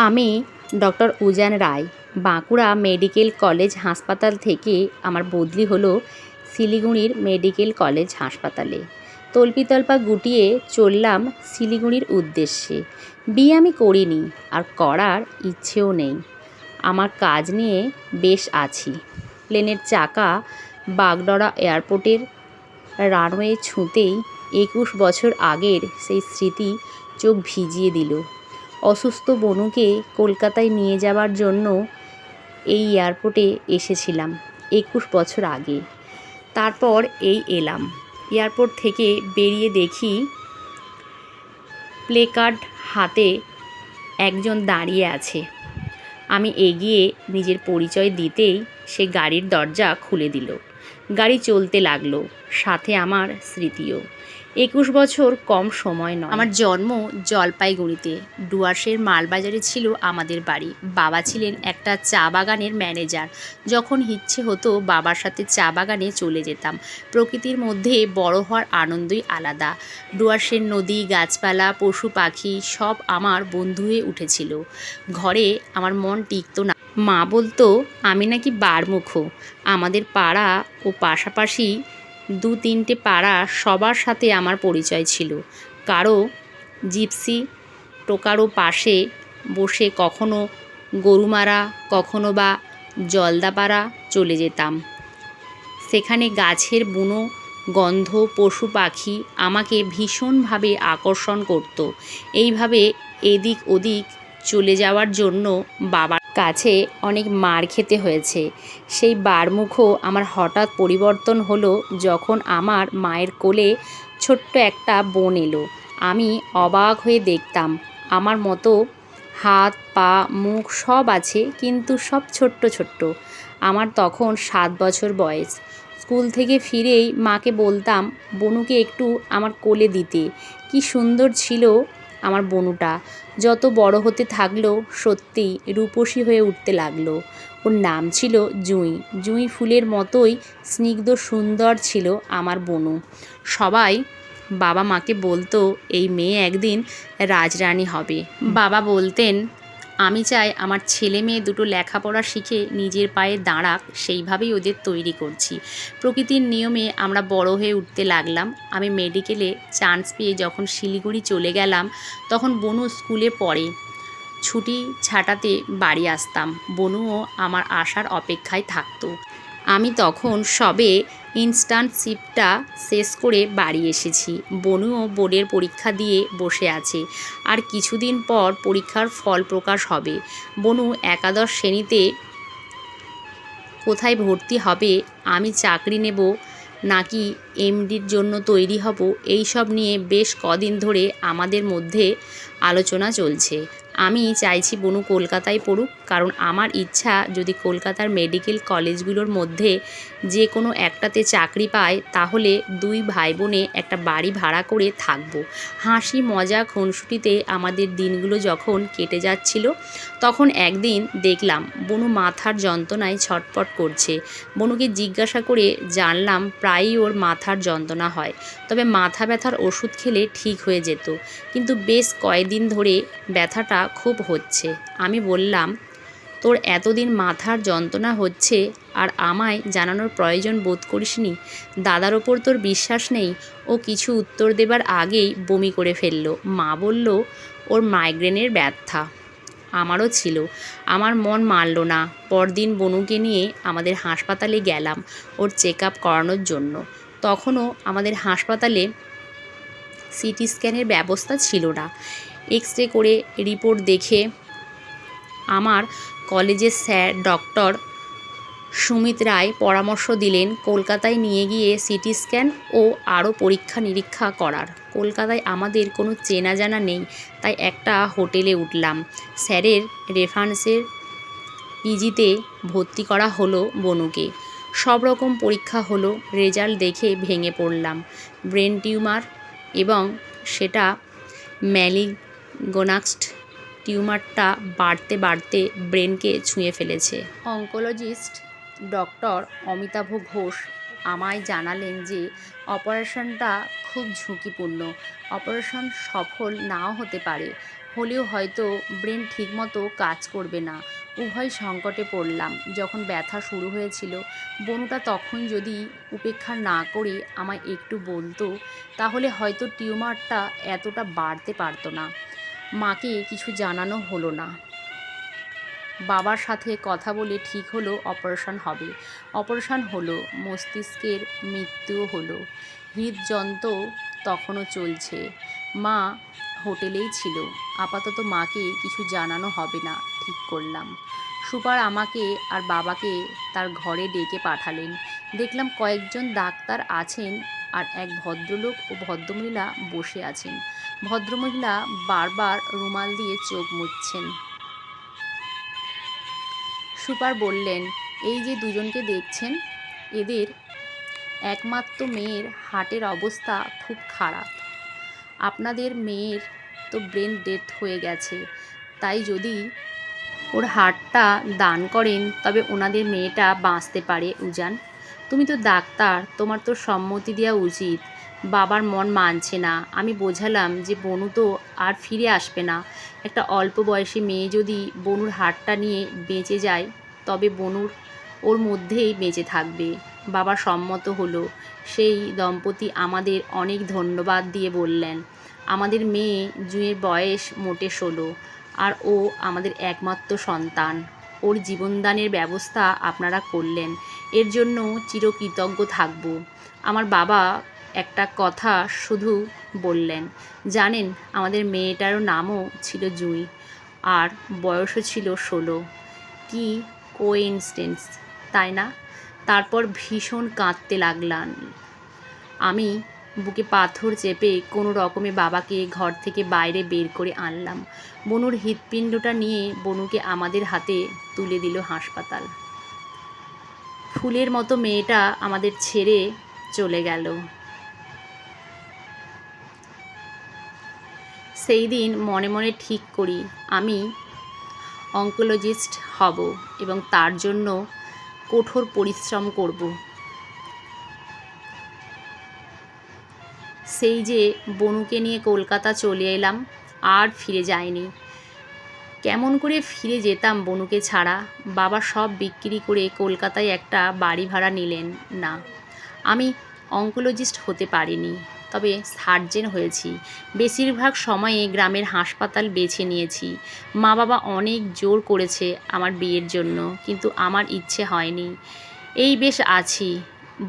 আমি ডক্টর উজান রায় Bankura medical college হাসপাতাল থেকে আমার বদলি হলো শিলিগুড়ির মেডিকেল কলেজ হাসপাতালে। তল্পিতল্পা গুটিয়ে চললাম শিলিগুড়ির উদ্দেশ্যে। বিয়ে আমি করিনি, আর করার ইচ্ছেও নেই। আমার কাজ নিয়ে বেশ আছি। প্লেনের চাকা বাগডোরা এয়ারপোর্টের রানওয়ে ছুঁতেই 21 বছর আগের সেই স্মৃতি চোখ ভিজিয়ে দিল। অসুস্থ বনুকে কলকাতায় নিয়ে যাওয়ার জন্য এই এয়ারপোর্টে এসেছিলাম 21 বছর আগে। তারপর এই এলাম। এয়ারপোর্ট থেকে বেরিয়ে দেখি প্লেকার্ড হাতে একজন দাঁড়িয়ে আছে। আমি এগিয়ে নিজের পরিচয় দিতেই সে গাড়ির দরজা খুলে দিল। গাড়ি চলতে লাগলো, সাথে আমার স্মৃতিও। 21 বছর কম সময় নয়। আমার জন্ম জলপাইগুড়িতে। ডুয়ার্সের মালবাজারে ছিল আমাদের বাড়ি। বাবা ছিলেন একটা চা বাগানের ম্যানেজার। যখন ইচ্ছে হতো বাবার সাথে চা বাগানে চলে যেতাম। প্রকৃতির মধ্যে বড় হওয়ার আনন্দই আলাদা। ডুয়ার্সের নদী, গাছপালা, পশু পাখি সব আমার বন্ধু হয়ে উঠেছিল। ঘরে আমার মন টিকতো না। মা বলতো আমি নাকি বারমুখো। আমাদের পাড়া ও পাশাপাশি 2-3টে পাড়া সবার সাথে আমার পরিচয় ছিল। কারো জিপসি টোকারও পাশে বসে কখনো গরুমারা, কখনো বা জলদাপাড়া চলে যেতাম। সেখানে গাছের বুনো গন্ধ, পশু পাখি আমাকে ভীষণভাবে আকর্ষণ করত। এইভাবে এদিক ওদিক চলে যাওয়ার জন্য বাবার কাছে অনেক মার খেতে হয়েছে। সেই বারমুখো আমার হঠাৎ পরিবর্তন হলো যখন আমার মায়ের কোলে ছোট্ট একটা বোন এলো। আমি অবাক হয়ে দেখতাম, আমার মতো হাত, পা, মুখ সব আছে, কিন্তু সব ছোট্ট ছোট্ট। আমার তখন 7 বছর বয়স। স্কুল থেকে ফিরেই মাকে বলতাম বনুকে একটু আমার কোলে দিতে। কি সুন্দর ছিল আমার বনুটা। যত বড় হতে থাকলো সত্যিই রূপসী হয়ে উঠতে লাগলো। ওর নাম ছিল জুঁই। জুঁই ফুলের মতোই স্নিগ্ধ সুন্দর ছিল আমার বনু। সবাই বাবা মাকে বলতো এই মেয়ে একদিন রাজরানী হবে। বাবা বলতেন আমি চাই আমার ছেলে মেয়ে দুটো লেখাপড়া শিখে নিজের পায়ে দাঁড়াক, সেইভাবেই ওদের তৈরি করছি। প্রকৃতির নিয়মে আমরা বড় হয়ে উঠতে লাগলাম। আমি মেডিকেলে চান্স পেয়ে যখন শিলিগুড়ি চলে গেলাম, তখন বনু স্কুলে পড়ে। ছুটি ছাটাতে বাড়ি আসতাম। বনুও আমার আসার অপেক্ষায় থাকতো। আমি তখন সবে ইন্টার্নশিপটা শেষ করে বাড়ি এসেছি। বনুও বোর্ডের পরীক্ষা দিয়ে বসে আছে। আর কিছুদিন পর পরীক্ষার ফল প্রকাশ হবে। বনু একাদশ শ্রেণীতে কোথায় ভর্তি হবে, আমি চাকরি নেব নাকি এমডির জন্য তৈরি হব, এই সব নিয়ে বেশ কদিন ধরে আমাদের মধ্যে আলোচনা চলছে। আমি চাইছি বনু কলকাতায় পড়ুক, কারণ আমার ইচ্ছা যদি কলকাতার মেডিকেল কলেজগুলোর মধ্যে যে কোনো একটাতে চাকরি পায়, তাহলে 2 ভাই বোনে একটা বাড়ি ভাড়া করে থাকব। হাসি মজা খুনসুটিতে আমাদের দিনগুলো যখন কেটে যাচ্ছিল, তখন একদিন দেখলাম বনু মাথার যন্ত্রণায় ছটফট করছে। বনুকে জিজ্ঞাসা করে জানলাম প্রায়ই ওর মাথার যন্ত্রণা হয়, তবে মাথা ব্যথার ওষুধ খেলে ঠিক হয়ে যেত, কিন্তু বেশ কয়েকদিন ধরে ব্যথাটা খুব হচ্ছে। আমি বললাম তোর এতদিন মাথার যন্ত্রণা হচ্ছে আর আমায় জানানোর প্রয়োজন বোধ করিসনি? দাদার ওপর তোর বিশ্বাস নেই? ও কিছু উত্তর দেবার আগেই বমি করে ফেলল। মা বলল ওর মাইগ্রেনের ব্যথা। আমারও ছিল। আমার মন মানল না। পরদিন বনুকে নিয়ে আমাদের হাসপাতালে গেলাম ওর চেক আপ করানোর জন্য। তখনও আমাদের হাসপাতালে সিটি স্ক্যানের ব্যবস্থা ছিল না। এক্স-রে করে রিপোর্ট দেখে আমার কলেজের স্যার ডক্টর সুমিত রায় পরামর্শ দিলেন কলকাতায় নিয়ে গিয়ে সিটি স্ক্যান ও আরও পরীক্ষা নিরীক্ষা করার। কলকাতায় আমাদের কোনো চেনা জানা নেই, তাই একটা হোটেলে উঠলাম। স্যারের রেফারেন্সের পিজিতে ভর্তি করা হলো বনুকে। সব রকম পরীক্ষা হলো। রেজাল্ট দেখে ভেঙে পড়লাম। ব্রেন টিউমার, এবং সেটা ম্যালিগন্যান্ট। টিউমারটা বাড়তে বাড়তে ব্রেনকে ছুঁয়ে ফেলেছে। অঙ্কোলজিস্ট ডক্টর অমিতাভ ঘোষ আমায় জানালেন যে অপারেশনটা খুব ঝুঁকিপূর্ণ। অপারেশন সফল নাও হতে পারে। হলেও হয়তো ব্রেন ঠিকমতো কাজ করবে না। উভয় সংকটে পড়লাম। যখন ব্যথা শুরু হয়েছিল, বনুটা তখন যদি উপেক্ষা না করে আমায় একটু বলতো, তাহলে হয়তো টিউমারটা এতটা বাড়তে পারতো না। মাকে কিছু জানানো হলো না। বাবার সাথে কথা বলে ঠিক হলো অপারেশন হবে। অপারেশন হলো, মস্তিষ্কের মৃত্যুও হলো। হৃদযন্ত্র তখনও চলছে। মা হোটেলেই ছিল। আপাতত মাকে কিছু জানানো হবে না ঠিক করলাম। সুপার আমাকে আর বাবাকে তার ঘরে ডেকে পাঠালেন। দেখলাম কয়েকজন ডাক্তার আছেন আর এক ভদ্রলোক ও ভদ্রমহিলা বসে আছেন। ভদ্রমহিলা বারবার রুমাল দিয়ে চোখ মুছছেন। সুপার বললেন, এই যে দুজনকে দেখছেন, এদের একমাত্র মেয়ের হার্টের অবস্থা খুব খারাপ। আপনাদের মেয়ের তো ব্রেন ডেথ হয়ে গেছে, তাই যদি ওর হার্টটা দান করেন তবে ওনাদের মেয়েটা বাঁচতে পারে। উজান, তুমি তো ডাক্তার, তোমার তো সম্মতি দেওয়া উচিত। বাবার মন মানছে না। আমি বোঝালাম যে বনু তো আর ফিরে আসবে না। একটা অল্প বয়সী মেয়ে যদি বনুর হার্টটা নিয়ে বেঁচে যায়, তবে বনুর ওর মধ্যেই বেঁচে থাকবে। বাবা সম্মত হলো। সেই দম্পতি আমাদের অনেক ধন্যবাদ দিয়ে বললেন, আমাদের মেয়ে জুঁয়ের বয়স মোটে 16, আর ও আমাদের একমাত্র সন্তান। ওর জীবনদানের ব্যবস্থা আপনারা করলেন, এর জন্য চিরকৃতজ্ঞ থাকব। আমার বাবা একটা কথা শুধু বললেন, জানেন আমাদের মেয়েটারও নামও ছিল জুঁই, আর বয়সও ছিল 16। কি কোইন্সিডেন্স, তাই না? তারপর ভীষণ কাঁদতে লাগলাম। আমি বুকে পাথর চেপে কোনো রকমে বাবাকে ঘর থেকে বাইরে বের করে আনলাম। বনুর হৃৎপিণ্ডটা নিয়ে বনুকে আমাদের হাতে তুলে দিল হাসপাতাল। ফুলের মতো মেয়েটা আমাদের ছেড়ে চলে গেল। সেই দিন মনে মনে ঠিক করি আমি অঙ্কোলজিস্ট হব এবং তার জন্য কঠোর পরিশ্রম করব। সেই যে বনুকে নিয়ে কলকাতা চলে এলাম, আর ফিরে যায়নি। কেমন করে ফিরে যেতাম বনুকে ছাড়া? বাবা সব বিক্রি করে কলকাতায় একটা বাড়ি ভাড়া নিলেন না। আমি অঙ্কোলজিস্ট হতে পারিনি, তবে সার্জেন হয়েছি। বেশিরভাগ সময়ে গ্রামের হাসপাতাল বেছে নিয়েছি। মা বাবা অনেক জোর করেছে আমার বিয়ের জন্য, কিন্তু আমার ইচ্ছে হয়নি। এই বেশ আছি,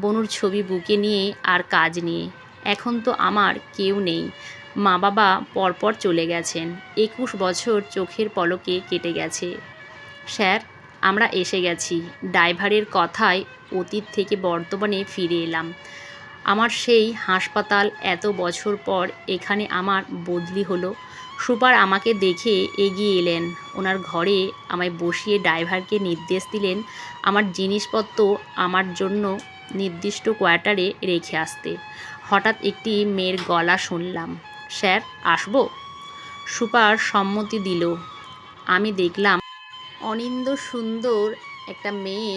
বনুর ছবি বুকে নিয়ে আর কাজ নিয়ে। এখন তো আমার কেউ নেই। মা বাবা পরপর চলে গেছেন। 21 বছর চোখের পলকে কেটে গেছে। স্যার, আমরা এসে গেছি। ড্রাইভারের কথায় অতীত থেকে বর্তমানে ফিরে এলাম। আমার সেই হাসপাতাল, এত বছর পর এখানে আমার বদলি হলো। সুপার আমাকে দেখে এগিয়ে এলেন। ওনার ঘরে আমায় বসিয়ে ড্রাইভারকে নির্দেশ দিলেন আমার জিনিসপত্র আমার জন্য নির্দিষ্ট কোয়ার্টারে রেখে আসতে। হঠাৎ একটি মেয়ের গলা শুনলাম, স্যার আসবো? সুপার সম্মতি দিল। আমি দেখলাম অনিন্দ সুন্দর একটা মেয়ে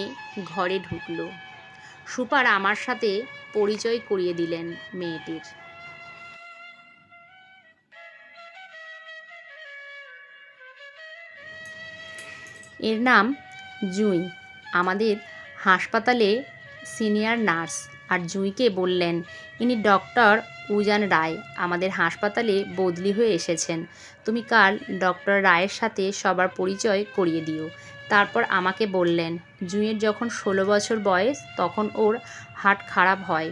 ঘরে ঢুকলো। সুপার আমার সাথে পরিচয় করিয়ে দিলেন মেয়েটির। এর নাম জুঁই। আমাদের হাসপাতালে সিনিয়র নার্স। আর জুঁইকে বললেন, ইনি ডক্টর উজান রায়, আমাদের হাসপাতালে বদলি হয়ে এসেছেন। তুমি কাল ডক্টর রায়ের সাথে সবার পরিচয় করিয়ে দিও। তারপর আমাকে বললেন, জুঁইয়ের যখন 16 বছর বয়স তখন ওর হার্ট খারাপ হয়,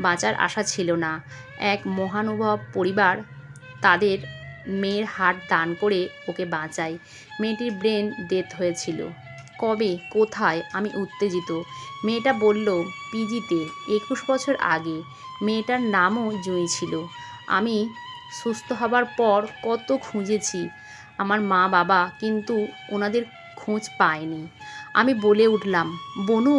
বাঁচার আশা ছিল না। এক মহানুভব পরিবার তাদের মেয়ের হার্ট দান করে ওকে বাঁচায়। মেয়েটির ব্রেন ডেথ হয়েছিল। কবে, কোথায়? আমি উত্তেজিত। মেয়েটা বলল, পিজিতে 21 বছর আগে। মেয়েটার নামও জুঁই ছিল। আমি সুস্থ হবার পর কত খুঁজেছি আমার মা বাবা, কিন্তু ওনাদের খোঁজ পায়নি। আমি বলে উঠলাম, বনু,